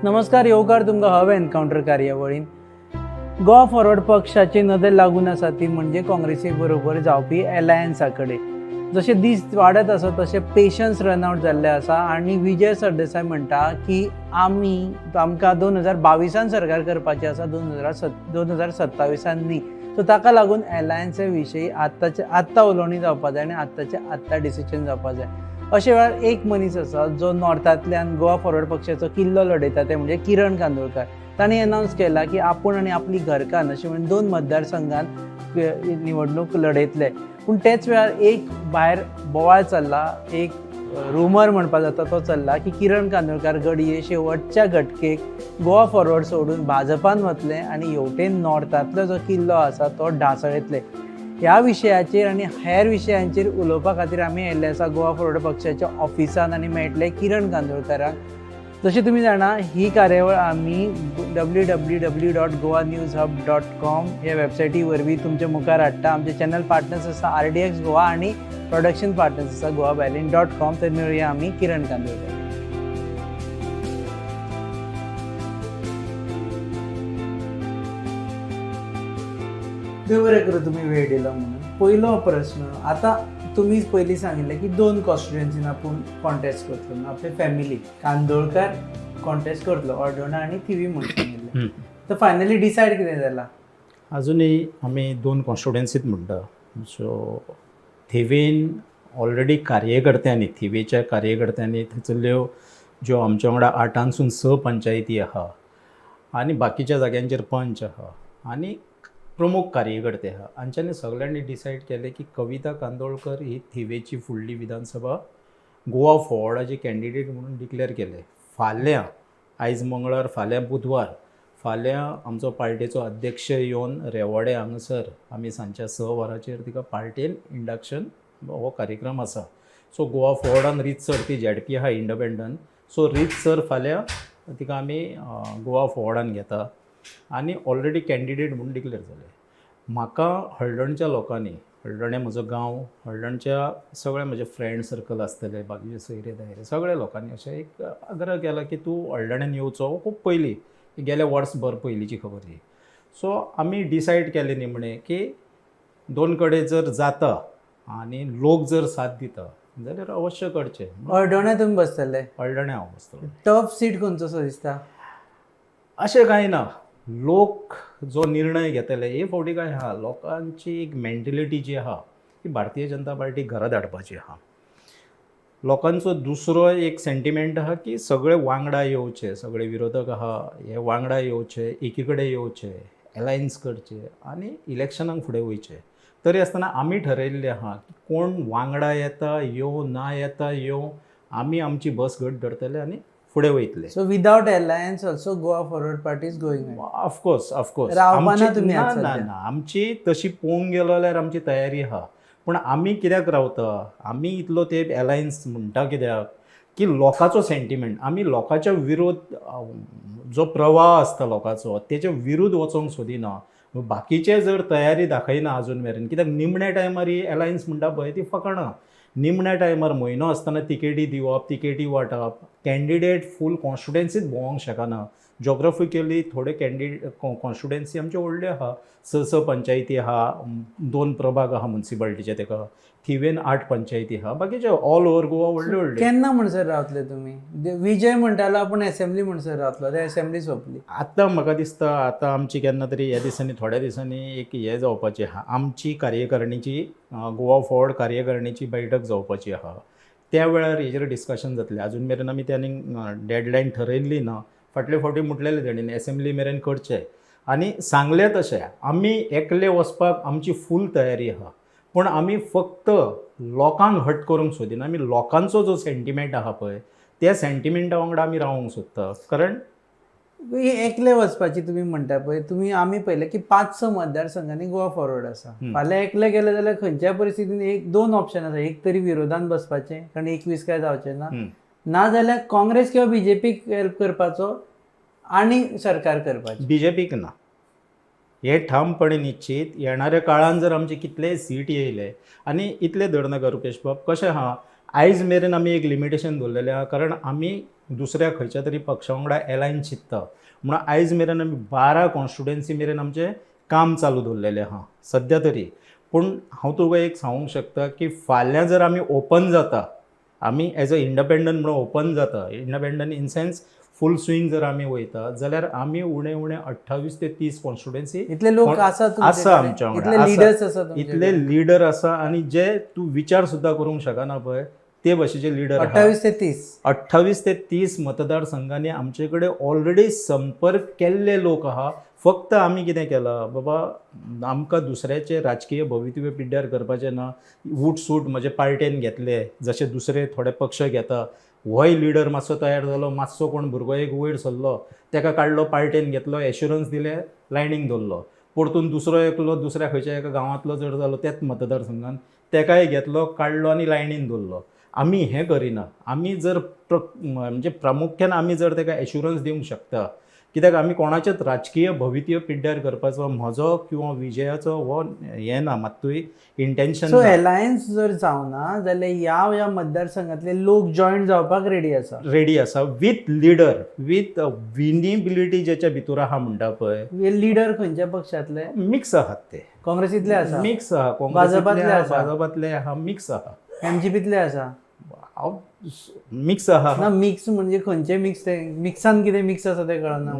नमस्कार, येवकार तुमकां हवे एनकाउंटर कार्यावळीन. गोवा फॉरवर्ड पक्षाची नदर लागून आसा ती म्हणजे काँग्रेसी बरोबर जावपी एलायन्सा कडेन. जशे दीस वाडत आसा तशे पेशन्स रनआउट जाल्ले आसा आनी विजय सरदेसाय म्हणटा की आमकां 2022 सरकार करपाचें आसा, 2027 न्ही. सो ताका लागून एलायन्सा विशीं आत्तां उलोवणी जावपा जाय आनी आत्तां डिसिजन जावपा जाय. अशे वेळार एक मनीस आसा जो नॉर्थांतल्यान गोवा फॉरवर्ड पक्षाचो किल्लो लडयता, ते म्हणजे किरण कांदोळकार. ताणें अनावन्स केला की आपूण आनी आपली घरकान्न अशें म्हणून 2 मतदारसंघांत निवडणूक लडयतले. पूण तेच वेळार एक भायर बोवाळ चल्ला, एक रुमर म्हणपा जाता तो चल्ला की किरण कांदोळकार घडये शेवटच्या घटकेक गोवा फॉरवर्ड सोडून भाजपान वतले आनी हेवटेन नॉर्थांतलो जो किल्लो आसा तो ढासळयतले. ह्या विशयाचेर आनी हेर विशयांचेर उलोवपा खातीर आमी आयिल्ले आसा गोवा फॉरवर्ड पक्षाच्या ऑफिसान आनी मेळटले किरण कांदोळकाराक. जशें तुमी जाणा, ही कार्यावळ आमी www.goanewshub.com ह्या वेबसायटी वरवीं तुमच्या मुखार हाडटा. आमचे चॅनल पार्टनर्स आसा RDX गोवा आनी प्रोडक्शन पार्टनर्स आसा goabalin.com. तर मेळुया आमी किरण कांदोळकार. देव बरें करूं तुम्ही वेळ दिला म्हणून. पयलो प्रश्न, आता तुम्हीच पयलीं सांगिल्लें की 2 कॉन्स्टिट्युएन्सीन आपूण कॉन्टेस्ट करतलो. आपली फॅमिली कांदोळकार कॉन्टेस्ट करतलो, ऑर्डोना आनी थिवी म्हणून सांगिल्लें. तर फायनली डिसायड कितें जालां? अजूनही आमी 2 कॉन्स्टिट्युएन्सीत म्हणटा. सो थिवीन ऑलरेडी कार्यकर्त्यांनी, थिवीच्या कार्यकर्त्यांनी थंयसरल्यो ज्यो आमच्या वांगडा 8सून 6 पंचायती आहा आनी बाकीच्या जाग्यांचेर पंच आहा आनी प्रमुख कार्यकर्ते आहा, हांच्यांनी सगळ्यांनी डिसायड केलें की कविता कांदोळकर ही थिवेची फुडली विधानसभा गोवा फॉरवर्डाचे कॅन्डिडेट म्हणून डिक्लेअर केले. फाल्यां, आयज मंगळार, फाल्यां बुधवार, फाल्यां आमचो पार्टीचो अध्यक्ष येवन रेवाडे हांगासर आमी सांजच्या 6 वरांचेर तिका पार्टीन इंडक्शन हो कार्यक्रम आसा. सो गोवा फॉरवर्डान रीतसर, ती ZP आहा इंडिपेंडंट, सो रीतसर फाल्यां तिका आमी गोवा फॉरवर्डान घेता आनी ऑलरेडी कॅन्डिडेट म्हणून डिक्लेअर जाले. म्हाका हळडणच्या लोकांनी, हळडणे म्हजो गांव, हळडणच्या सगळे म्हजे फ्रेंड सर्कल आसतले, बाकीचे सोयरे दायरे, सगळे लोकांनी अशें एक आग्रह केला की तूं हळडण्यान येवचो. खूब पयलीं, गेल्या वर्सभर पयलींची खबर ही. सो आमी डिसायड केलें निमणें की 2 कडेन जर जाता आनी लोक जर साथ दिता जाल्यार अवश्य करचें. ऑर्डोना तुमी बसतले? हळडणे हांव बसतलो. टफ सीट खंयचो दिसता? अशें कांय ना. लोक जो निर्णय घेतले हे फावटी काय आहा, लोकांची एक मेंटेलिटी जी आहा ती भारतीय जनता पार्टी घरा धाडपाची आहा. लोकांचो दुसरो एक सेंटिमेंट आहा की सगळे वांगडा येवचे, सगळे विरोधक आहा हे वांगडा येवचे, एकी कडेन येवचे, एलायन्स करचे आनी इलेक्शनाक फुडें वयचे. तरी आसतना आमी ठरयल्लें आहा की कोण वांगडा येता येवं, ना येता येवं, आमी आमची बस घट धरतले आनी फुडें वयतले. So without alliance also Goa forward party is going? Of course रावपाना तुमी? ना, आमची तशी पळोवंक गेलो जाल्यार आमची तयारी आहा. पूण आमी कित्याक रावता, आमी इतलो ते एलायन्स म्हणटा कित्याक की लोकांचो सेंटिमेंट, आमी लोकांच्या विरोध, जो प्रवाह आसता लोकांचो तेच्या विरुद्ध वचोंक सोदिना. बाकीचे जर तयारी दाखयना अजून मेरेन, कित्याक निमण्या टायमार ही एलायन्स म्हणटा पळय ती फकाणां. निमण्या टायमार म्हयनो आसतना तिकेटी दिवप, तिकेटी वांटप, कॅन्डिडेट फूल कॉन्स्टिट्युएन्सीत भोंवंक शकना. जॉग्राफिकली थोडे कॉन्स्टिट्युएन्सी आमचे व्हडले आहा, 6 पंचायती आहा, 2 प्रभाग आहा म्युनिसिपालिटीचे, ताका थिवेन 8 पंचायती आहा, बाकीचे ऑल ओव्हर गोवा व्हडले व्हडले. केन्ना म्हणसर रावतले तुमी? विजय म्हणटालो आपूण असेंब्ली म्हणसर रावतलो, ते असेंब्ली सोंपली. आतां म्हाका दिसता आतां आमची केन्ना तरी ह्या दिसांनी, थोड्या दिसांनी एक हें जावपाची आहा, आमची कार्यकारिणीची, गोवा फॉरवर्ड कार्यकारिणीची बैठक जावपाची आहा. त्या वेळार हेजेर डिस्कशन जातलें. अजून मेरेन आमी त्यांनी डेडलायन ठरयल्ली ना. फाटले फावटी म्हटलेलें तेणीन असेंब्ली मेरेन करचें आनी सांगलें तशें आमी एकले वचपाक आमची फूल तयारी आहा. पूण आमी फक्त लोकांक हट करूंक सोदिना. आमी लोकांचो जो सेंटिमेंट आहा पळय त्या सेंटिमेंटा वांगडा आमी रावूंक सोदता. कारण एकले वचपाची तुमी म्हणटा पळय, तुमी आमी पळयलें की 5-6 मतदारसंघांनी गोवा फॉरवर्ड आसा. फाल्यां एकले गेले जाल्यार खंयच्याय परिस्थितीन 2 ऑप्शन आसा. एक तरी विरोधान बसपाचें, कारण 21 काय जावचें ना, नाजाल्यार काँग्रेस किंवा BJPक हेल्प करपाचो आनी सरकार करपाचें. BJPक ना, हे ठामपणे निश्चित. येणाऱ्या काळान जर आमचे कितलेय सीट येयले आनी इतले धर नाका रुपेश बाब, कशें आहा आयज मेरेन आमी एक लिमिटेशन दवरलेलें आहा, कारण आमी दुसऱ्या खंयच्या तरी पक्षा वांगडा एलायन चिंतता म्हणून आयज मेरेन आमी 12 कॉन्स्टिट्युएन्सी मेरेन आमचें काम चालू दवरलेलें आहा सद्या तरी. पूण हांव तुका एक सांगूंक शकता की फाल्यां जर आमी ओपन जाता, आमी एज अ इंडिपेंडंट म्हणून ओपन जाता, independent in sense full swing जर आमी वयता जाल्यार आमी उणे उणे 28 ते 30 कॉन्स्टिट्युएन्सी इतले लोक आसा आमच्या वांगडा, इतले लिडर्स आसा इतले लिडर आसा आनी जे तूं विचार सुद्दां करूंक शकना पळय ते भशेचे लिडर 28 ते 30 28 ते 30 मतदारसंघांनी आमचे कडेन ऑलरेडी संपर्क केल्ले लोक आहा. फक्त आमी कितें केलां बाबा, आमकां दुसऱ्याचे राजकीय भवितव्य पिड्ड्यार करपाचें ना. उट सूट म्हजे पार्टेन घेतले जशे दुसरे थोडे पक्ष घेता. होय लिडर मातसो तयार जालो, मातसो कोण भुरगो एक वयर सरलो, ताका काडलो पार्टेन घेतलो, एश्युरन्स दिले, लायनीक दवरलो. परतून दुसरो एकलो दुसऱ्या खंयच्या एका गांवांतलो जर जालो त्याच मतदारसंघान, ताकाय घेतलो, काडलो आनी लायनीन दवरलो. आमी हें करिना. आमी जर म्हणजे प्रामुख्यान आमी जर ताका एश्युरन्स दिवंक शकता, कित्याक आमी कोणाचेच राजकीय भवितव्य पिड्ड्यार करपाचो म्हजो किंवा विजयाचो हो हें ना, मात्तूय इंटेन्शन. सो एलायन्स जर जावना जाल्यार ह्या मतदारसंघातले लोक जॉईन जावपाक रेडी आसा विथ लिडर, विथ विनिबिलिटी जेच्या भितर आहा म्हणटा पळय. लिडर खंयच्या पक्षातले? मिक्स आहात ते. काँग्रेसीतले आसा, मिक्स आहा, भाजपातले आहा, मिक्स आहा, एमजीपीतले आसा, मिक्स आहा. ना मिक्स म्हणजे खंयचे मिक्स? ते मिक्सान कितें मिक्स आसा ते कळना.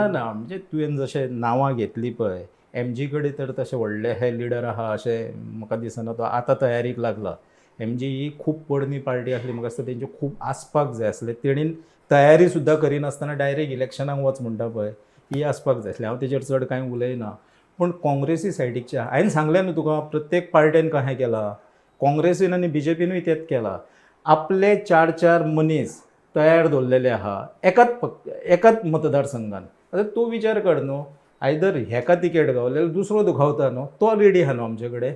ना म्हणजे तुवें जशें नांवां घेतली पळय, एमजी कडेन तर तशें व्हडले हे लिडर आहा अशें म्हाका दिसना. तो आतां तयारीक लागला. एमजी ही खूब पोरणी पार्टी आसली, म्हाका दिसता तेंचे खूब आसपाक जाय आसले. तेणीन तयारी सुद्दां करिनासतना डायरेक्ट इलेक्शनाक वच म्हणटा पळय, ही आसपाक जाय आसली. हांव तेजेर चड कांय उलयना. पूण काँग्रेसी सायडीकच्या हांवें सांगलें न्हू तुका, प्रत्येक पार्टेन कशें केलां. काँग्रेसीन आनी बीजेपीनूय तेंच केलां. आपले 4-4 मनीस तयार दवरलेले आहा एकाच मतदारसंघान. आतां तूं विचार कर न्हू, आयदर हेका तिकेट गावले दुसरो दुखावता न्हू, तो रेडी आहा न्हू आमचे कडेन,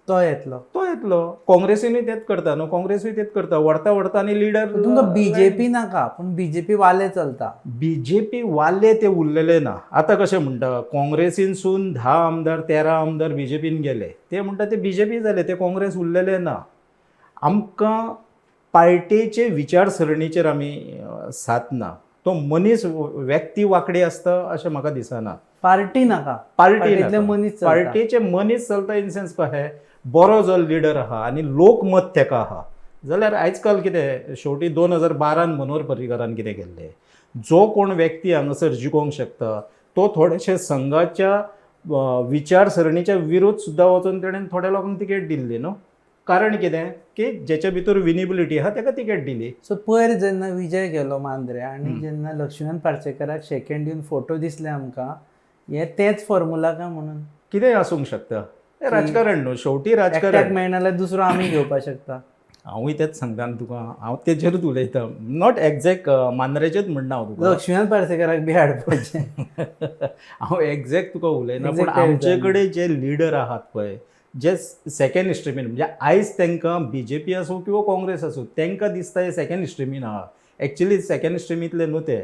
तो येतलो. काँग्रेसीनूय तेच करता न्हू, काँग्रेसूय तेच करता. व्हरता आनी लिडर. तुमकां बीजेपी नाका, पूण बीजेपी वाले चलता. बीजेपी वाले ते उरलेले ना. आतां कशें म्हणटा, काँग्रेसीनसून 10 आमदार 13 आमदार बीजेपीन गेले, ते म्हणटा ते बीजेपी जाले, ते काँग्रेस उरलेले ना. आमकां पार्टीचे विचारसरणीचेर आमी साधना. तो मनीस व्यक्ती वांकडी आसता अशें म्हाका दिसना. पार्टी नाका, पार्टीतले मनीस पार्टीचे मनीस चलता. इन सेन्स कशें बरो जो लिडर आहा आनी लोकमत तेका आहा जाल्यार आयज काल कितें शेवटी 2012 मनोहर पर्रीकारान कितें केल्लें, जो कोण व्यक्ती हांगासर जिखोवंक शकता तो थोडेशे संघाच्या विचारसरणीच्या विरोध सुद्दां वचून तेणेन थोड्या लोकांक तिकेट दिल्ली न्हू. कारण कितें की जेच्या भितर विनिबिलिटी आहा ताका तिकेट दिली. सो पयर जेन्ना विजय गेलो मांद्रे आनी जेन्ना लक्ष्मण पार्सेकराक सेकंड दिवन फोटो दिसले आमकां, हे तेच फॉर्मुला काय म्हणून? कितेंय आसूंक शकता. राजकारण न्हू, शेवटी राजकारण. मेळना जाल्यार दुसरो आमी घेवपाक शकता. हांवूय तेच सांगता तुका, हांव तेजेरूच उलयता. नॉट एक्झॅक्ट मांद्रेचेच म्हणना हांव तुका, लक्ष्मण पार्सेकराक बी हाडपाचें. हांव एक्झॅक्ट तुका उलयना. पूण आमचे कडेन जे लिडर आहात पळय, जे सेकंड स्ट्रिमीन, म्हणजे आयज तांकां बीजेपी आसूं किंवा काँग्रेस आसूं, तांकां दिसता हे सेकंड स्ट्रिमीन आहा. एक्चुली सेकंड स्ट्रिमींतले न्हू ते.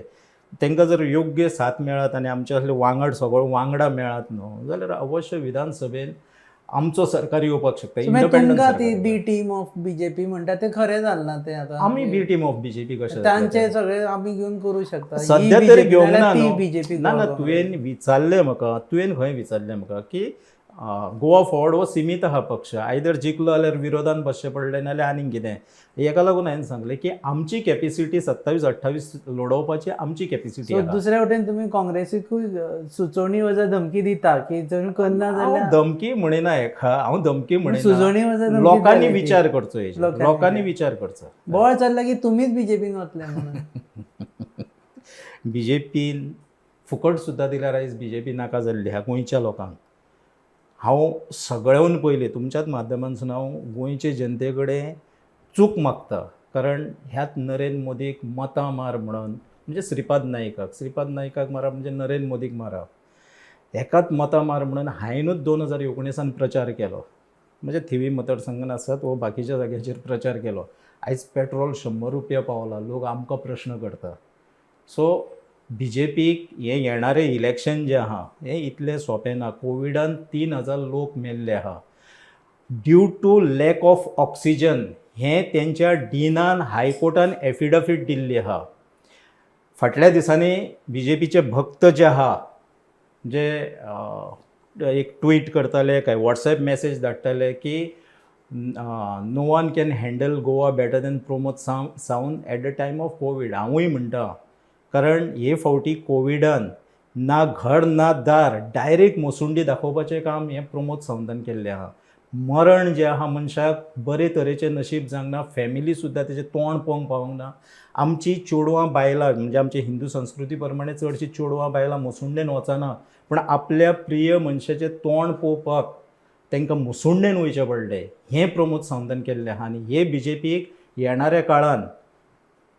तांकां जर योग्य साथ मेळत आनी आमचे असले वांगड सगळो वांगडा मेळत न्हू जाल्यार अवश्य विधानसभेन आमचो सरकार येवपाक शकता. इंडिपेंडंट ती बी टीम ऑफ बीजेपी म्हणटा ते खरें जालना. ते आतां आमी बी टीम ऑफ बीजेपी कशें तांचे सगळे आमी घेवन करूं शकता. सद्या तरी घेवंक ना बीजेपी. ना तुवें विचारलें म्हाका, तुवें खंय विचारलें म्हाका की गोवा फॉरवर्ड हो सीमीत आहा पक्ष, आयदर जिखलो जाल्यार विरोधान बसचें पडलें नाल्यार आनीक कितें. हेका लागून हांवें सांगलें की आमची कॅपेसिटी 27-28 लडोवपाची आमची कॅपेसिटी आहा. दुसऱ्या वटेन तुमी काँग्रेसीकूय सुचोवणी वजा धमकी दिता की जर करना जाल्यार? धमकी म्हणिना हेका, हांव धमकी म्हणिना. सुचोवणी वजा लोकांनी विचार करचो, लोकांनी विचार करचो. बोवाळ चल्ला की तुमीच बीजेपीन वतले म्हणून. बीजेपीन फुकट सुद्दां दिल्यार आयज बीजेपी नाका जाल्ली ह्या गोंयच्या लोकांक. हांव सगळ्यान पयलीं तुमच्याच माध्यमांतसून हांव गोंयचे जनते कडेन चूक मागता. कारण ह्यात नरेंद्र मोदीक मतां मार म्हणून, म्हणजे श्रीपाद नाईकाक मारप म्हणजे नरेंद्र मोदीक मारप. एकाच मतां मार म्हणून हांवेंनूच 2019 प्रचार केलो. म्हणजे थिवी मतदारसंघान आसात व बाकीच्या जाग्याचेर प्रचार केलो. आयज पेट्रोल 100 रुपया पावला, लोक आमकां प्रश्न करता. सो बीजेपीक हे येणारें इलेक्शन जें आहा हें इतलें सोंपें ना. कोविडान 3000 लोक मेल्ले आहा due to lack of oxygen. हें तेंच्या डिनान हायकोर्टान एफिडेविट दिल्ली आहा. फाटल्या दिसांनी BJPचे भक्त जे आहा जे एक ट्वीट करताले काय व्हॉट्सॲप मेसेज धाडटाले की no one can handle Goa better than Pramod Sawant at the time of COVID. हांवूय म्हणटा, कारण हे फावटी कोविडान ना घर ना दार डायरेक्ट मोसुंडी दाखोवपाचें काम हें प्रमोद सावंतान केल्लें आहा. मरण जें आहा मनशाक बरे तरेचें नशीब जावंक फॅमिली सुद्दां तेजें तोंड पळोवंक पावूंक ना. आमची चेडवां बायलां म्हणजे आमचे हिंदू संस्कृती प्रमाणे चडशीं चेडवां बायलां मोसुंडेन वचना, पण आपल्या प्रिय मनशाचें तोंड पळोवपाक तांकां मोसुंडेन वयचें पडलें. हें प्रमोद सावंतान केल्लें आहा आनी हे BJPक येणाऱ्या काळान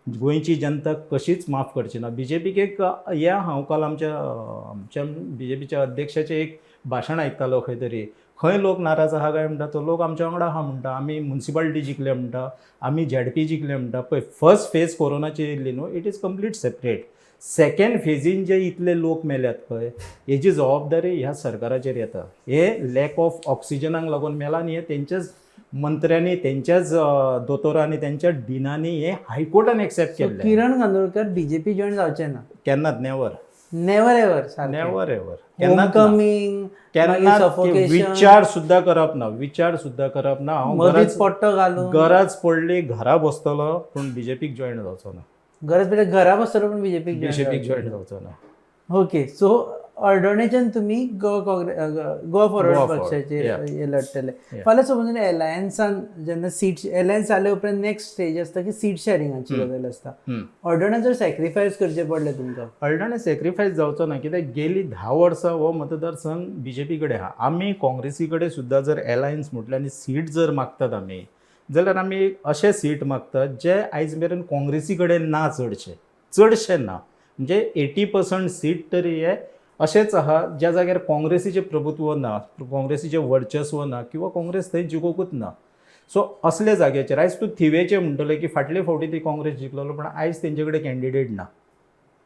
गोंयची जनता कशीच माफ करची ना. BJPक एक हांव काल आमच्या BJPच्या अध्यक्षाचें एक भाशण आयकतालो खंय तरी. खंय लोक नाराज आहा काय म्हणटा, तो लोक आमच्या वांगडा आहा म्हणटा, आमी म्युनिसिपालिटी जिखले म्हणटा, आमी ZP जिखले म्हणटा. पळय फर्स्ट फेज कोरोनाची येयल्ली न्हू, it is complete separate. Second फेजीन जे इतले लोक मेल्यात पळय, हेजी जबाबदारी ह्या सरकाराचेर येता. हे लॅक ऑफ ऑक्सिजनाक लागून मेला आनी हे तेंच्याच मंत्र्यांनी, तेंच्याच दोतोरांनी, तेंच्या डिनांनी हे हायकोर्टान एक्सेप्ट केल्लें. किरण गांदोळकर BJP जॉईन जावचे ना केन्नाच never never ever never ever Homecoming विचार सुद्धा करप ना, विचार सुद्धा करप ना. हांव मदींच पट्टो घालून गरज पडली घरा बसतलो पूण BJPक जॉईन जावचो ना. गरज पडली घरा बसतलो पण BJPक जॉईन जावचो ना. ओके, सो अर्डोणेच्यान तुमी गोवा फॉरवर्ड पक्षाचेर लढटले. फाल्यां समजून एलायन्सान जेन्ना सीट एलायन्स जाले उपरांत नेक्स्ट स्टेज आसता की सीट शेअरिंगाची गजाल आसता. अर्डोणें जर सॅक्रिफायस करचे पडले तुमकां? अर्डोणें सॅक्रिफायस जावचो ना, कित्याक गेली 10 वर्सां हो मतदारसंघ BJP कडेन आहा. आमी काँग्रेसी कडेन सुद्दां जर एलायन्स म्हटल्यार आनी सीट जर मागतात आमी, जाल्यार आमी अशें सीट मागतात जे आयज मेरेन काँग्रेसी कडेन ना, चडशे ना. म्हणजे 80% सीट तरी हे अशेंच आहा ज्या जाग्यार काँग्रेसीचें प्रभुत्व ना, काँग्रेसीचें वर्चस्व ना किंवा काँग्रेस थंय जिखोकूच ना. सो असले जाग्याचेर आयज तूं थिवेचे म्हणटले की फाटले फावटी ती काँग्रेस जिखलेलो, पण आयज तेंचे कडेन कॅन्डिडेट ना.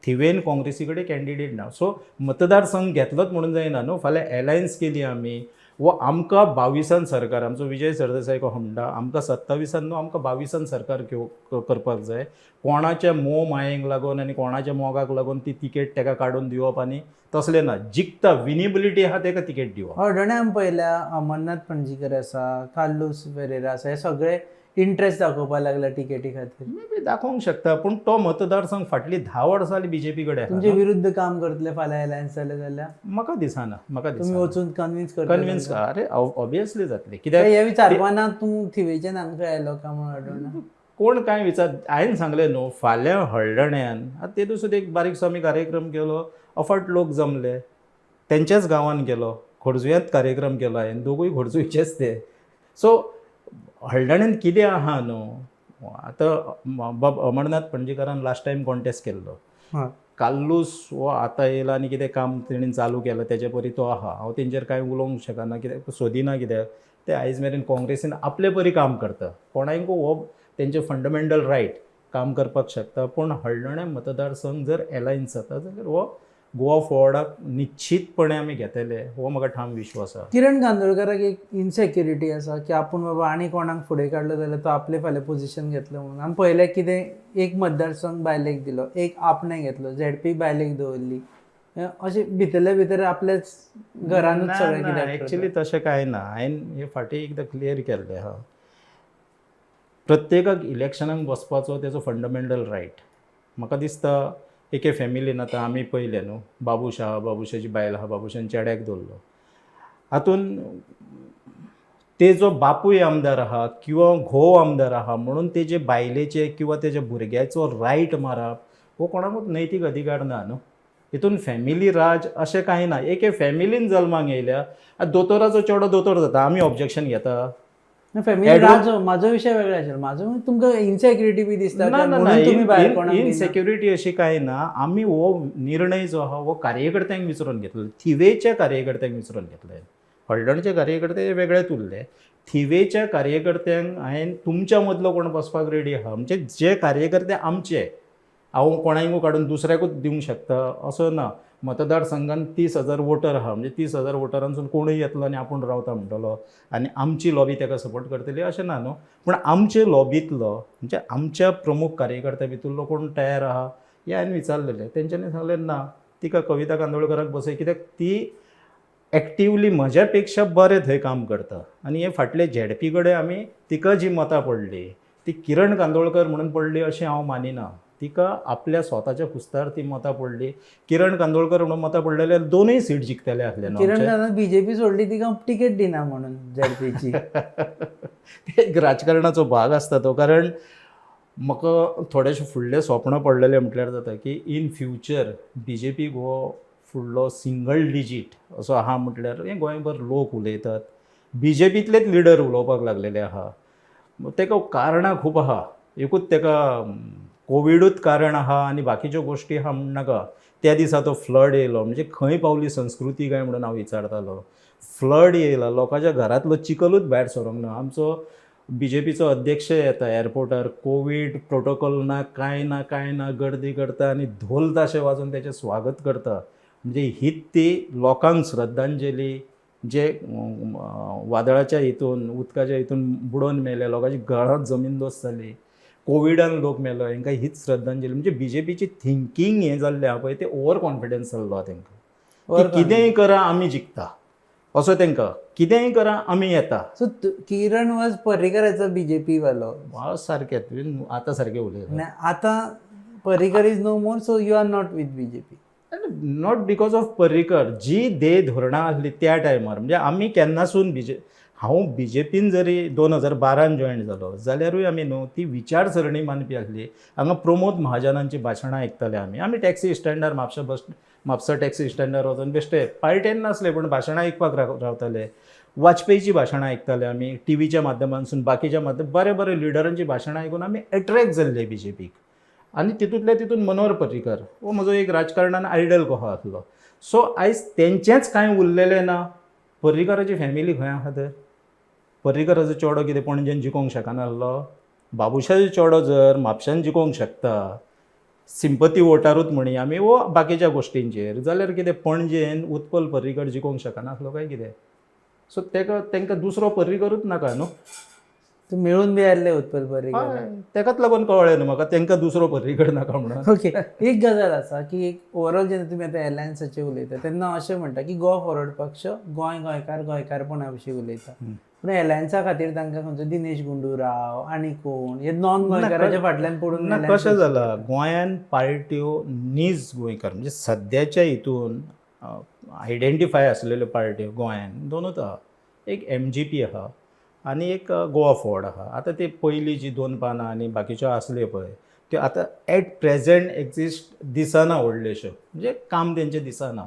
थिवेन काँग्रेसी कडेन कॅन्डिडेट ना. सो मतदारसंघ घेतलोच म्हणून जायना न्हू. फाल्यां एलायन्स केली आमी वो आमकां 22 सरकार, आमचो विजय सरदेसाय को म्हणटा आमकां 27 न्हू, आमकां 22 सरकार करपाक जाय. कोणाच्या मोह मायेक लागून आनी कोणाच्या मोगाक लागून ती तिकेट ताका काडून दिवप आनी तसलें ना. जिखता विनेबिलिटी आहा ताका तिकेट दिवप. अर्डोणें आमी पळयल्या अमरनाथ पणजीकर आसा, कार्लोस पेरेरा आसा, हे सगळे इंट्रस्ट दाखोवपाक लागला टिकेटी खातीर. मे बी दाखोवंक शकता, पूण तो मतदारसंघ फाटली 10 वर्सां जाली BJP कडेन. तुमचे विरुद्ध काम करतले फाल्यां एलायन्स जाले जाल्यार? म्हाका दिसना. तुम्ही वचून कन्विन्स अरे ऑब्वियसली जातले. कित्याक हे विचारपाना तूं थिवेच्यान हांगा आयलो काय म्हणून अर्डोणें? कोण काय विचार, हांवें सांगलें न्हू, फाल्यां हळदण्यान ते दिसून एक बारीकसो आमी कार्यक्रम केलो, अफाट लोक जमले, तेंच्याच गांवांत गेलो, खोर्जुयांत कार्यक्रम केलो हांवें, दोगूय खोर्जुयचेच ते. सो हळदण्यान कितें आहा न्हू, आतां अमरनाथ पणजीकरान लास्ट टायम कॉन्टेस्ट केल्लो, काल्लूस वो आतां येयला आनी कितें काम तेणेन चालू केलां तेचे परी तो आहा. हांव तेंचेर कांय उलोवंक शकना, कित्याक सोदिना, कित्याक ते आयज मेरेन काँग्रेसीन आपले परी काम करता. कोणायकूय हो तेंचे फंडमेंटल रायट काम करपाक शकता. पूण हळदणे मतदारसंघ जर एलायन्स जाता जाल्यार हो गोवा फॉरवर्डाक निश्चितपणे आमी घेतले, हो म्हाका ठाम विश्वास आसा. किरण गांदोळकराक एक इनसेक्युरिटी आसा की आपूण बाबा आनी कोणाक फुडें काडलो जाल्यार तो आपले फाल्यां पोझिशन घेतलो म्हणून. आमी पळयलें कितें एक मतदारसंघ बायलेक दिलो, एक आपणे घेतलो, ZP बायलेक दवरली, अशें भितरले भितर आपल्याच घरानूच सगळें कितें. एक्चुली तशें कांय ना. हांवें हे फाटीं एकदां क्लियर केल्लें आहा, प्रत्येकाक इलेक्शनाक बसपाचो तेजो फंडमेंटल रायट. म्हाका दिसता एके फॅमिलीन आतां आमी पयलें न्हू, बाबूश आहा, बाबुशाची बायल आहा, बाबुशान चेड्याक दवरलो, हातून तेजो बापूय आमदार आहा किंवा घोव आमदार आहा म्हणून तेजे बायलेचे किंवा तेज्या भुरग्याचो रायट मारप हो कोणाकूच नैतीक अधिकार ना न्हू. हितून फॅमिली राज अशें कांय ना. एके फॅमिलीन जल्माक येयल्या, दोतोराचो चेडो दोतोर जाता, आमी ऑब्जेक्शन घेता. फॅमिली राज म्हाजो विशय वेगळो आशिल्लो. म्हाजो तुमकां इनसेक्युरिटी बी दिसता तुम्ही भायर कोणाक इनसेक्युरिटी अशी कांय ना. आमी हो निर्णय जो आहा हो कार्यकर्त्यांक विचारून घेतलो, थिवेच्या कार्यकर्त्यांक विचारून घेतले. हळदणचे कार्यकर्ते वेगळेच उरले. थिवेच्या कार्यकर्त्यांक हांवें तुमच्या मदलो कोण बसपाक रेडी आहा, म्हणजे जे कार्यकर्ते आमचे, हांव कोणाकूय काडून दुसऱ्याकूच दिवंक शकता असो ना. मतदारसंघात 30,000 वोटर आहा, म्हणजे 30,000 वोटरांसून कोणूय येतलो आनी आपूण रावता म्हणटलो आनी आमची लॉबी ताका सपोर्ट करतली अशें ना न्हू. पूण आमचे लॉबींतलो म्हणजे आमच्या प्रमुख कार्यकर्त्या भितरलो कोण तयार आहा हें हांवें विचारलेलें. तेंच्यांनी सांगलें ना, तिका कविता कांदोळकराक बसय, कित्याक ती एक्टिवली म्हज्या बरें थंय काम करता. आनी हे फाटले झेडपी कडेन आमी तिका जी मतां पडली ती किरण कांदोळकर म्हणून पडली अशें हांव मानिना. तिका आपल्या स्वताच्या कुस्तार ती मतां पडली. किरण कांदोळकर म्हणून मतां पडलेले जाल्यार दोनूय सीट जिखतले आसले न्हू किरण आमचे. कांदोळकर बीजेपी सोडली तिका तिकेट दिना म्हणून झेडपीची. ते एक राजकारणाचो भाग आसता तो. कारण म्हाका थोडेशे फुडले स्वप्न पडलेले म्हटल्यार जाता की इन फ्युचर BJP हो फुडलो सिंगल डिजीट असो आहा म्हटल्यार हे गोंयभर लोक उलयतात. BJPतलेच लिडर उलोवपाक लागलेले आहा. ताका कारणां खूब आहा. एकूच ताका कोविडूच कारण आहा आनी बाकीच्यो गोश्टी आहा म्हण नाका. त्या दिसा तो फ्लड येयलो, म्हणजे खंय पावली संस्कृती काय म्हणून हांव विचारतालो. फ्लड येयला, लोकांच्या घरांतलो चिकलूच भायर सरोंक ना. आमचो BJPचो अध्यक्ष येता एअरपोर्टार, कोवीड प्रोटोकॉल ना, कांय ना, गर्दी करता आनी धोल ताशे वाजोवन तेचें स्वागत करता. म्हणजे हीच ती लोकांक श्रद्धांजली, जे वादळाच्या हितून उदकाच्या हितून बुडोवन मेले, लोकांची घरां जमीनदोस्त जाली, कोविडान लोक मेलो, हांकां हीच श्रद्धांजली. म्हणजे BJPची थिंकींग हें जाल्लें आहा पळय, तें ओवर कॉन्फिडन्स जाल्लो आहा तांकां. कितेंय करा आमी जिखता असो तांकां, कितेंय करा आमी येता. सो किरण वॉज पर्रीकराचो BJP वालो. सारकें तुवें आतां सारकें उलयलें. आतां Parrikar is no more, so you are not with BJP. Not because of Parrikar. जी धोरणां आसली त्या टायमार, म्हणजे आमी केन्नासून हांव BJPन जरी 2012 जॉयन जालो जाल्यारूय आमी न्हू ती विचारसरणी मानपी आसली. हांगा प्रमोद महाजनांची भाशणां आयकताले आमी टॅक्सी स्टँडार म्हापसा टॅक्सी स्टँडार वचून बेश्टे पार्टेन नासले पूण भाशणां आयकपाक रावताले. वाजपेयीची भाशणां आयकताले आमी टीव्हीच्या माध्यमांतसून, बाकीच्या बरे लिडरांची भाशणां आयकून आमी एट्रॅक्ट जाल्ले BJPक. आनी तितूंतल्या मनोहर पर्रीकर हो म्हजो एक राजकारणान आयडल कहो आसलो. सो आयज तेंचेंच कांय उरलेलें ना. पर्रीकराची फॅमिली खंय आहा तर? पर्रीकराचो चेडो कितें पणजेन जिखोंक शकनासलो? बाबुशाचो चेडो जर म्हापशान जिखोंक शकता, सिंपती वोटारूच म्हणी आमी वो बाकीच्या गोश्टींचेर, जाल्यार कितें पणजेन उत्पल पर्रीकर जिखोंक शकनासलो काय कितें? सो तांकां दुसरो पर्रीकरूच नाका न्हू. मेळून बी आयल्ले उत्पल पर्रीकर. ताकाच लागून कळ्ळें न्हू म्हाका तांकां दुसरो पर्रीकर नाका म्हणून. ओके, एक गजाल आसा की एक ओवरऑल जेन्ना तुमी आतां एलायन्साचेर उलयता तेन्ना अशें म्हणटा की गो फॉरवर्ड पक्ष गोंयकारपणा विशीं उलयता. पूण एलायन्सा खातीर तांकां खंयचो दिनेश गुंडूराव आनी कोण हे नॉन गोंयकाराच्या फाटल्यान पडून कशें जालां गोंयान पार्ट्यो नीज गोंयकार म्हणजे सद्याच्या हितून आयडेंटिफाय आसलेल्यो पार्ट्यो गोंयान दोनूच आहा. एक MGP आहा आनी एक गोवा फॉर्ड आहा. आतां ते पयलीं जी 2 पानां आनी बाकीच्यो आसल्यो पळय त्यो आतां एट प्रेझेंट एक्जिस्ट दिसना व्हडल्योश्यो, म्हणजे काम तेंचें दिसना.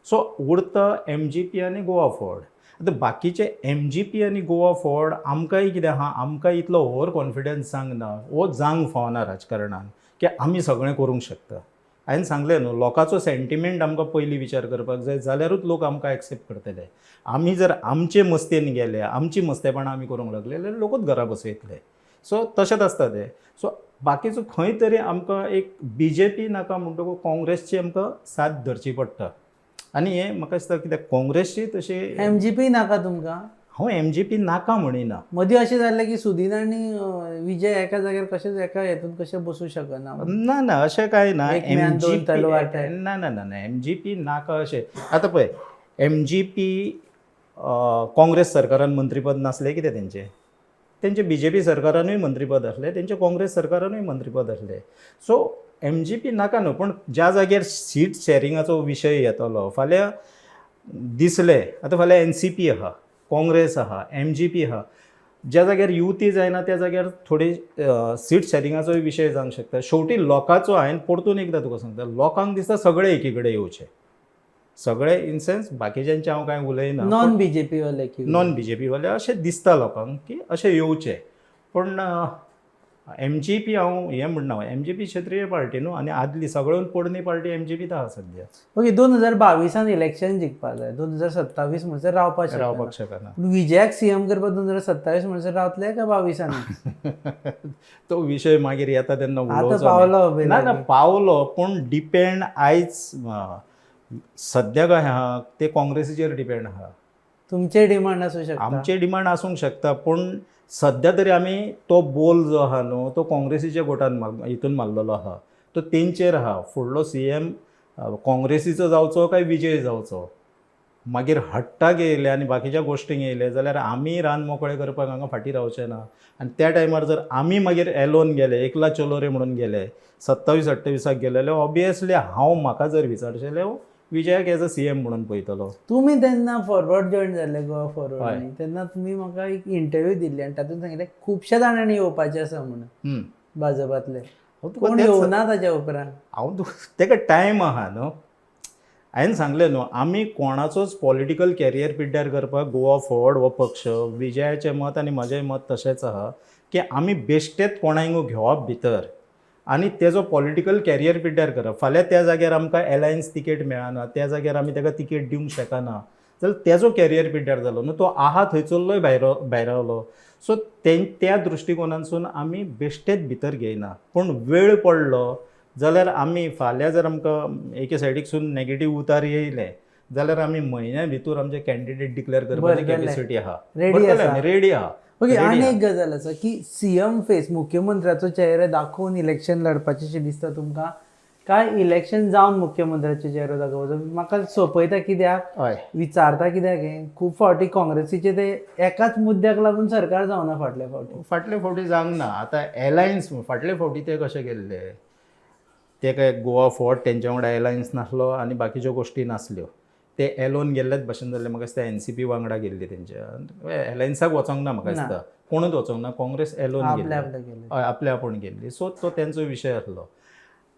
सो उरता MGP आनी गोवा फॉर्ड. आतां बाकीचे MGP आनी गोवा फॉर्ड आमकांय कितें आहा, आमकां इतलो ओवर कॉन्फिडन्स सांगना वो जावंक फावना राजकारणान की आमी सगळें करूंक शकता. हांवें सांगलें न्हू लोकांचो सेंटिमेंट आमकां पयलीं विचार करपाक जाय, जाल्यारूच लोक आमकां एक्सेप्ट करतले. आमी जर आमचे मस्तेन गेले, आमची मस्तेपणां आमी करूंक लागले जाल्यार लोकूच घरा बसयतले. सो तशेंच आसता तें. सो बाकीचो खंय तरी आमकां एक BJP नाका म्हणटकूच काँग्रेसची आमकां साथ धरची पडटा. आनी हें म्हाका दिसता कित्याक काँग्रेसची तशी MGP नाका तुमकां. हांव MGP नाका म्हणिना. मदीं अशें जाल्लें की सुदीन आनी विजय एका जाग्यार कशेच एका हेतून कशें बसूं शकना. ना अशें कांय ना. MGP ना MGP नाका अशें. आतां पळय MGP काँग्रेस सरकारान मंत्रीपद नासलें कितें तेंचे BJP सरकारानूय मंत्रीपद आसलें, तेंचे काँग्रेस सरकारानूय मंत्रीपद आसलें. सो MGP नाका न्हू, पूण ज्या जाग्यार सीट शेअरिंगाचो विशय येतलो फाल्यां दिसलें, आतां फाल्यां NCP आहा, काँग्रेस आहा, MGP आहा, ज्या जाग्यार युती जायना त्या जाग्यार थोडी सीट शेअरिंगाचोय विशय जावंक शकता. शेवटी लोकांचो हांवें परतून एकदां तुका सांगता, लोकांक दिसता सगळे एकी कडेन येवचे. सगळे इन सेन्स बाकीच्यांचे हांव कांय उलयना, नॉन BJP वाले अशें दिसता लोकांक की अशें येवचे. पूण MGP हांव हें म्हणना, MGP क्षेत्रीय पार्टी न्हू आनी आदली सगळ्यांत पोरणी पार्टी MGP आहा सद्या. ओके, 2022 इलेक्शन जिखपा जाय, 2027 म्हणसर रावपाक शकना. विजयाक CM करपाक 2027 म्हणसर रावतले काय 22? तो विशय मागीर येता तेन्ना पावलो ना पावलो. पूण डिपेंड आयज सध्या काय आहा ते काँग्रेसीचेर डिपेंड आहा. तुमचे डिमांड असू शकता. आमचे डिमांड आसूंक शकता, पूण सध्या तरी आमी तो बोल जो आहा न्हू तो काँग्रेसीच्या गोटान हितून मारलेलो आहा. तो तेंचेर आहा. फुडलो CM काँग्रेसीचो जावचो काय विजय जावचो. मागीर हट्टाक येयले आनी बाकीच्या गोश्टींक येयले जाल्यार आमी रान मोकळें करपाक हांगा फाटीं रावचे ना. आनी त्या टायमार जर आमी मागीर एलोन गेले, एकला चलो रे म्हणून गेले, 27-28 गेले जाल्यार ऑबियसली हांव म्हाका जर विचारशेले विजयाक एज अ CM म्हणून पळयतलो. तुम्ही तेन्ना फॉरवर्ड जॉईन जाल्ले गोवा फॉरवर्ड, तेन्ना तुम्ही म्हाका एक इंटरव्यू दिल्ली आनी तातूंत सांगिल्लें खुबश्या जाणांनी येवपाचें आसा म्हणून भाजपांतले. कोण येवना ताच्या उपरांत. हांव तेका टायम आहा न्हू. हांवें सांगलें न्हू आमी कोणाचोच पॉलिटिकल कॅरियर पिड्ड्यार करपाक गोवा फॉरवर्ड हो पक्ष विजयाचें मत आनी म्हजें मत तशेंच आहा की आमी बेश्टेच कोणांकूय घेवप भितर आनी तेजो पॉलिटिकल कॅरियर पिड्ड्यार करप. फाल्यां त्या जाग्यार आमकां एलायन्स तिकेट मेळना, त्या जाग्यार आमी ताका तिकेट दिवंक शकना जाल्यार तेजो कॅरियर पिड्ड्यार जालो न्हू. तो आहा थंयसरलोय भायर रावलो. सो त्या दृश्टिकोनांसून आमी बेश्टेच भितर घेयना. पूण वेळ पडलो जाल्यार आमी फाल्यां जर आमकां एके सायडीकसून नेगेटीव उतार येयले जाल्यार आमी म्हयन्या भितर आमचे कॅन्डिडेट डिक्लेअर करपाची कॅपेसिटी आहा. रेडी आहा. ओके. आनी एक गजाल आसा की CM फेस मुख्यमंत्र्याचो चेहरो दाखोवन इलेक्शन लडपाचें अशें दिसता तुमकां, काय इलेक्शन जावन मुख्यमंत्र्याचो चेहरो दाखोवचो. म्हाका सोंपयता कित्याक, विचारता कित्याक खूब फावटी काँग्रेसीचे ते एकाच मुद्द्याक लागून सरकार जावना फाटले फावटी जावंक ना. आतां एलायन्स फाटले फावटी ते कशे गेल्ले, ते काय गोवा फॉर्ट तेंच्या वांगडा एलायन्स नासलो आनी बाकीच्यो गोश्टी नासल्यो. ते एलोन गेल्लेच भाशेन जाल्ले. म्हाका दिसता NCP वांगडा गेल्ली तेंच्या. एलायन्साक वचोंक ना म्हाका दिसता. कोणूच वचोंक ना. काँग्रेस एलोन गेल्ली, आपल्या आपूण गेल्ली. सो तो तेंचो विशय आसलो.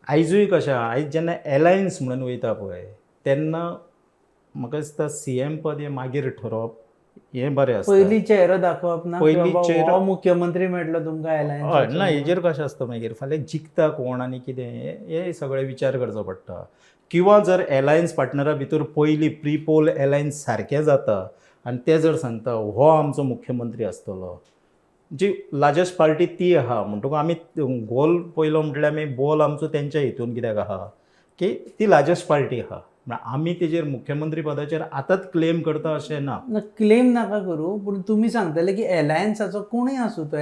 आयजूय कशें आहा, आयज जेन्ना एलायन्स म्हणून वयता पळय तेन्ना म्हाका दिसता CM पद हें मागीर ठरोवप हें बरें आसता. पयलीं चेहरो दाखोवप ना, पयलीं चेहरो मुख्यमंत्री मेळटलो तुमकां एलायन्स. हय ना. हेजेर कशें आसता मागीर फाल्यां जिखता कोण आनी कितें हे सगळे विचार करचो पडटा. किंवा जर एलायन्स पार्टनरा भितर पयलीं प्री पोल एलायन्स सारकें जाता आनी ते जर सांगता हो आमचो मुख्यमंत्री आसतलो, जी लार्जस्ट पार्टी ती आहा म्हणटकूच आमी गोल पयलो म्हटल्यार आमी बॉल आमचो तेंच्या हितून कित्याक आहा की ती लार्जस्ट पार्टी आहा. आमी तेजेर मुख्यमंत्री पदाचेर आतांच क्लेम करता अशें ना. क्लेम नाका करूं, पूण तुमी सांगतले की एलायन्साचो कोणूय आसूं तो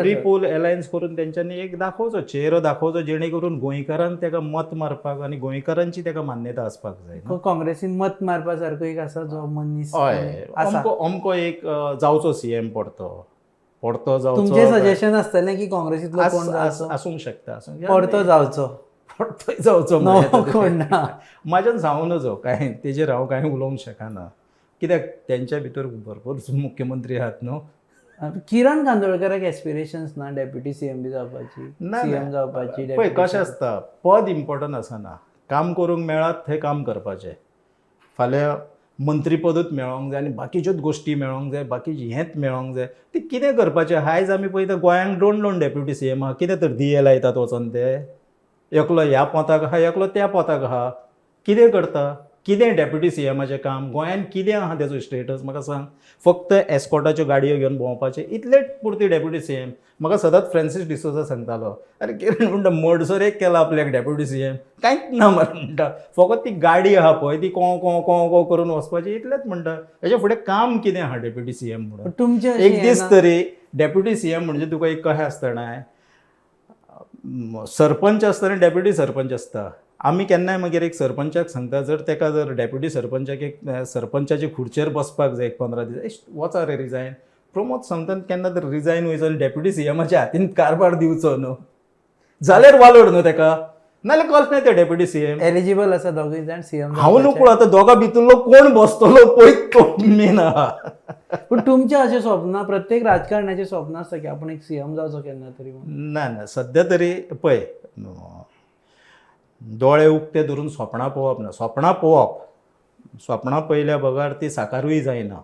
प्री पोल एलायन्स करून तेंच्यांनी एक दाखोवचो चेहरो दाखोवचो जेणे करून गोंयकारांक तेका मत मारपाक आनी गोंयकारांची तेका मान्यता आसपाक जाय. काँग्रेसीन मत मारपा सारको एक आसा जो मनीस. हय. अमको एक जावचो CM पडतो जावचो. तुमचें सजेशन आसतलें की काँग्रेसींतलो कोण आसूंक शकता. पडतो जावचो म्हाज्यान जावं नजो काय तेजेर हांव कांय उलोवंक शकना. कित्याक तेंच्या भितर भरपूर मुख्यमंत्री आहात न्हू. किरण कांदोळकराक एस्पिरेशन्स ना डेप्युटी CM बी जावपाची, CM जावपाची. पळय कशें आसता, पद इम्पॉर्टंट आसना. काम करूंक मेळत थंय काम करपाचें. फाल्यां मंत्रीपदूच मेळोंक जाय आनी बाकीच्योच गोश्टी मेळोंक जाय, बाकीचें हेंच मेळोंक जाय. ते कितें करपाचें. आयज आमी पळयता गोंयांक दोन डेप्युटी CM आहा. कितें तर दिये लायतात वचोन ते. एकलो ह्या पोताक आहा, एकलो त्या पोताक आहा. कितें करता, कितें डेप्युटी CMाचें काम, गोंयांत कितें आहा तेजो स्टेटस म्हाका सांग. फक्त एस्कॉटाच्यो गाडयो घेवन भोंवपाचें इतलेच पुरती डेप्युटी CM. म्हाका सदांच फ्रांसीस डिसोजा सांगतालो, अरे किरण म्हणटा मडसर एक केला आपल्याक डेप्युटी CM, कांयच ना मरे म्हणटा. फकत ती गाडी आहा पळय ती को करून वचपाची इतलेंच म्हणटा. हेच्या फुडें काम कितें आहा डेप्युटी CM म्हणून. तुमचें एक दीस तरी डेप्युटी CM म्हणजे तुका एक कशें आसतना सरपंच आसता आनी डेप्युटी सरपंच आसता. आमी केन्नाय मागीर एक सरपंचाक सांगता जर तेका जर डेप्युटी सरपंचाक एक सरपंचाचे खुर्चेर बसपाक जाय एक 15 दीस वचा रे रिजायन. प्रमोद सांगता केन्ना तर रिजायन वयचो आनी डेप्युटी CMाच्या हातीन कारभार दिवचो न्हू जाल्यार वालोड न्हू तेका. नाल्यार कसलें ते डेप्युटी CM एलिजिबल आसा दोगूय जाण CM. हांव नको आतां दोगा भितरलो कोण बसतलो पळय तो मेन आहा. पूण तुमचें अशें स्वप्न प्रत्येक राजकारण्याचें स्वप्न आसता की आपूण एक CM जावचो केन्ना तरी. ना सद्या तरी पळय दोळे उक्ते धरून स्वप्नां पळोवप ना. स्वप्नां पळयल्या बगार ती साकारूय जायना.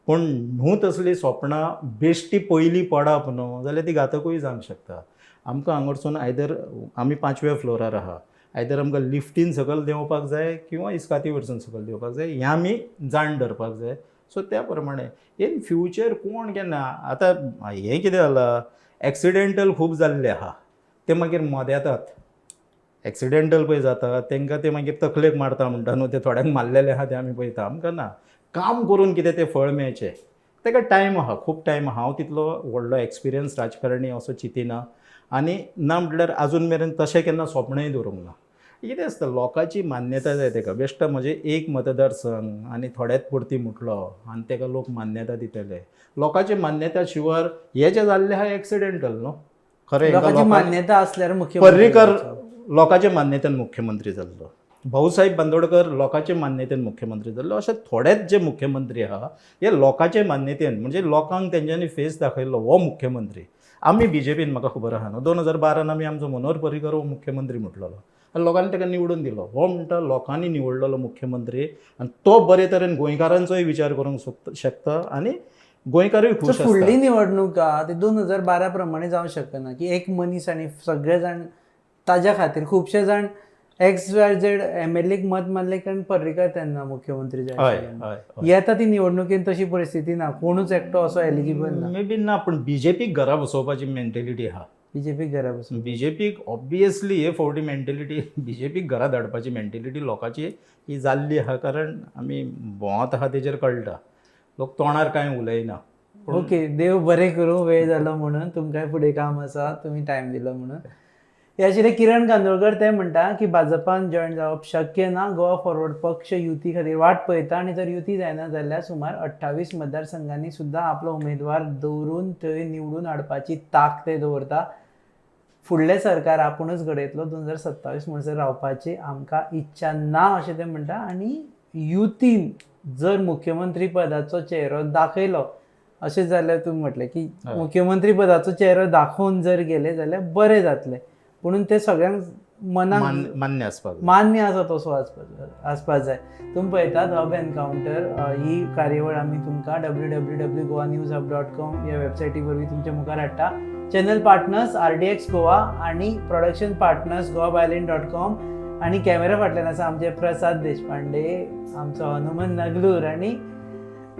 पूण न्हू तसली स्वप्नां बेश्टी पयलीं पडप न्हू जाल्यार ती घातकूय जावंक शकता. आमकां हांगरसून आयदर आमी 5व्या फ्लोरार आहा, आयदर आमकां लिफ्टीन सकयल देंवपाक जाय किंवा इस्काती वयरसून सकयल देंवपाक जाय. हें आमी जाण धरपाक जाय. सो त्या प्रमाणे इन फ्युचर कोण केन्ना आतां हें कितें जालां एक्सिडेंटल खूब जाल्ले आहा ते मागीर मोद येतात. एक्सिडेंटल पळय जाता तांकां ते मागीर तकलेक मारता म्हणटा न्हू, ते थोड्यांक मारलेले आहा ते आमी पळयता. आमकां ना, काम करून कितें तें फळ मेळचें ताका टायम आहा, खूब टायम आहा. हांव तितलो व्हडलो एक्सपिरियन्स राजकारणी असो चिंतिना, आनी ना म्हटल्यार आजून मेरेन तशें केन्ना स्वप्नय दवरूंक ना. कितें आसता, लोकांची मान्यता जाय ताका. बेश्ट म्हणजे एक मतदारसंघ आनी थोड्याच पुरती म्हटलो आनी ताका लोक मान्यता दितले. लोकांची मान्यता शिवाय हे जे जाल्ले आहा एक्सिडेंटल न्हू. खरें लोकांची मान्यता असल्यार मुख्यमंत्री पर्रीकर जावचो. लोकांच्या मान्यतेन मुख्यमंत्री जाल्लो, भाऊसाहेब बांदोडकर लोकांचे मान्यतेन मुख्यमंत्री जाल्लो. अशे थोडेच जे मुख्यमंत्री आहा हे लोकांचे मान्यतेन, म्हणजे लोकांक तेंच्यांनी फेस दाखयल्लो हो मुख्यमंत्री. आमी बीजेपीन, म्हाका खबर आहा न्हू, 2012 आमी आमचो मनोहर पर्रीकर हो मुख्यमंत्री म्हटलेलो आनी लोकांनी ताका निवडून दिलो. हो म्हणटा लोकांनी निवडलेलो मुख्यमंत्री आनी तो बरे तरेन गोंयकारांचोय विचार करूंक शकता आनी गोंयकारूय सो खूश आसता. फुडली निवडणुका ती 2012 प्रमाणे जावं शकना की एक मनीस आनी सगळे जाण ताज्या खातीर खुबशे जाण XYZ MLAक मत मारले कारण पर्रीकर तेन्ना मुख्यमंत्री हय जाय. हय हय. येता ती निवडणुकीन तशी परिस्थिती ना, कोणूच एकटो असो एलिजिबल ना. मे बी ना, पूण बीजेपीक घरा बसोवपाची मेंटेलिटी आहा. बीजेपी घरा बसून बीजेपीक ऑब्वियसली हे फावटी मेंटेलिटी, बीजेपीक घरा धाडपाची मेंटेलिटी लोकांची ही जाल्ली आहा. कारण आमी भोंवत आहा तेजेर कळटा, लोक तोंडार कांय उलयना. ओके, देव बरें करूं. वेळ जालो म्हणून, तुमकांय फुडें काम आसा, तुमी टायम दिलो म्हणून. ह्या आशिल्ले किरण कांदोळकर. ते म्हणटा की भाजपान जॉयन जावप शक्य ना. गोवा फॉरवर्ड पक्ष युती खातीर वाट पळयता आनी जर युती जायना जाल्यार सुमार 28 मतदारसंघांनी सुद्दां आपलो उमेदवार दवरून थंय निवडून हाडपाची तांक ते दवरता. फुडलें सरकार आपुणूच घडयतलो. 2027 म्हणसर रावपाची आमकां इच्छा ना अशें ते म्हणटा. आनी युतीन जर मुख्यमंत्री पदाचो चेहरो दाखयलो, अशें जाल्यार तुमी म्हटलें की मुख्यमंत्री पदाचो चेहरो दाखोवन जर गेले जाल्यार बरें जातलें. पुणून ते सगळ्यांक मनाक मान्य आसपाक मान्य आसा तसो आसपाक जाय. तुमी पळयतात हब एनकावंटर. ही कार्यावळ आमी तुमकां www.goanewshub.com ह्या वेबसायटी वरवीं तुमच्या मुखार हाडटा. चॅनल पार्टनर्स RDX गोवा आनी प्रोडक्शन पार्टनर्स goaviolin.com. आनी कॅमेरा फाटल्यान आसा आमचे प्रसाद देशपांडे, आमचो हनुमन नगलूर आनी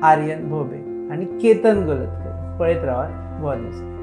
आर्यन भोबे आनी केतन गोलतकर. पळयत रावात गोवा न्यूज.